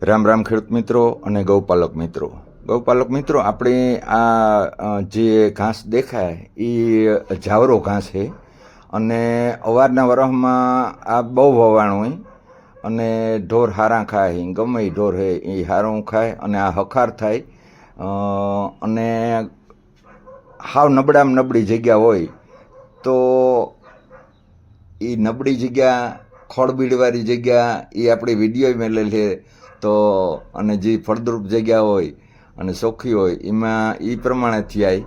રામ રામ ખેડૂત મિત્રો અને ગૌપાલક મિત્રો. આપણે આ જે ઘાસ દેખાય એ જાવરો ઘાસ છે અને અવારના વરસમાં આ બહુ વવાણ હોય અને ઢોર હારા ખાય, ગમે એ ઢોર છે એ હારું ખાય અને આ હખાર થાય અને હાવ નબળામાં નબળી જગ્યા હોય તો એ નબળી જગ્યા, ખોળબીડવાળી જગ્યા એ આપણી વિડીયો મેળેલ છે. તો અને જે ફળદ્રુપ જગ્યા હોય અને ચોખ્ખી હોય એમાં એ પ્રમાણે થાય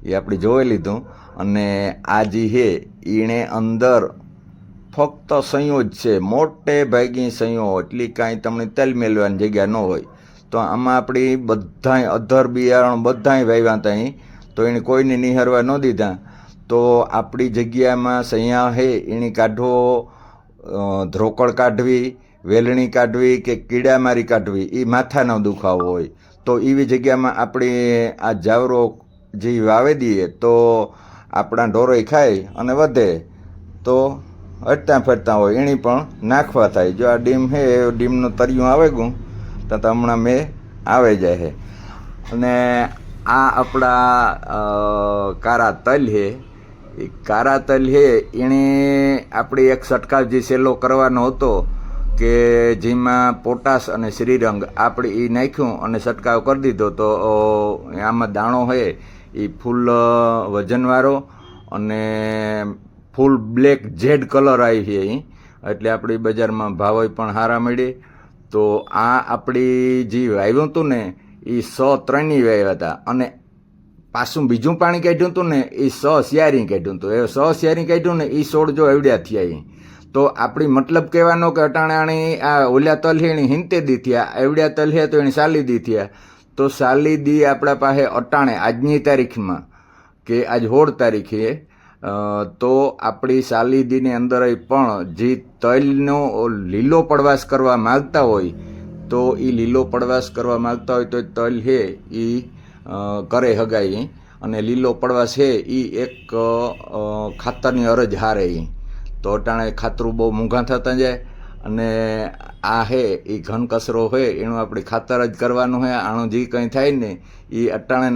એ આપણે જોઈ લીધું. અને આ જે છે એણે અંદર ફક્ત સંયો જ છે, મોટે ભાગી સંયો, એટલી કાંઈ તમને તેલ મેળવાની જગ્યા ન હોય. તો આમાં આપણી બધાય અધર બિયારણ બધાય વાવ્યા હતા અહીં, તો એને કોઈને નિહારવા ન દીધા. તો આપણી જગ્યામાં સૈયા છે એની કાઢવો, ધ્રોકળ કાઢવી, વેલણી કાઢવી કે કીડામારી કાઢવી, એ માથાનો દુખાવો હોય તો એવી જગ્યામાં આપણે આ જાવરો જે વાવી દઈએ તો આપણા ઢોરોય ખાય અને વધે. તો હટતા ફરતા હોય એની પણ નાખવા થાય. જો આ ડીમ છે એ ડીમનું તરિયું આવે ગયું તો હમણાં મેં આવે જાય છે. અને આ આપણા કારા તલ છે, એ કારા તલ છે એણે આપણે એક છંટકાવ જે સહેલો કરવાનો હતો કે જેમાં પોટાશ અને શ્રીરંગ આપણે એ નાખ્યું અને છંટકાવ કરી દીધો. તો આમાં દાણો છે એ ફૂલ વજનવાળો અને ફૂલ બ્લેક જેડ કલર આવી છે અહીં, એટલે આપણી બજારમાં ભાવ પણ સારા મળે. તો આ આપણી જે વાવ્યું હતું ને એ 103 વાવ્યા હતા અને પાછું બીજું પાણી કાઢ્યું હતું ને એ 100 શિયારી કાઢ્યું હતું. એ 100 શિયારી કાઢ્યું ને એ 16 જો એવડ્યા થયા અહીં. તો આપણી મતલબ કહેવાનો કે અટાણાણી આ ઓલા તલ છે એની 70 દી થયા, એવડ્યા તલ છે તો એની 40 દી થયા. તો 40 દી આપણા પાસે અટાણે આજની તારીખમાં કે આજ 16 તારીખે તો આપણી 40 દીની અંદર પણ જે તલનો લીલો પડવાશ કરવા માગતા હોય તો એ લીલો પડવાશ કરવા માગતા હોય તો તલ છે એ કરે હગાઈ. અને લીલો પડવાશ છે એ એક ખાતરની અરજ હારે. તો અટાણે ખાતરું બહુ મોંઘા થતા જાય અને આ છે એ ઘન કચરો હોય એનું આપણે ખાતર જ કરવાનું હોય. આનું જે કંઈ થાય ને એ અટાણે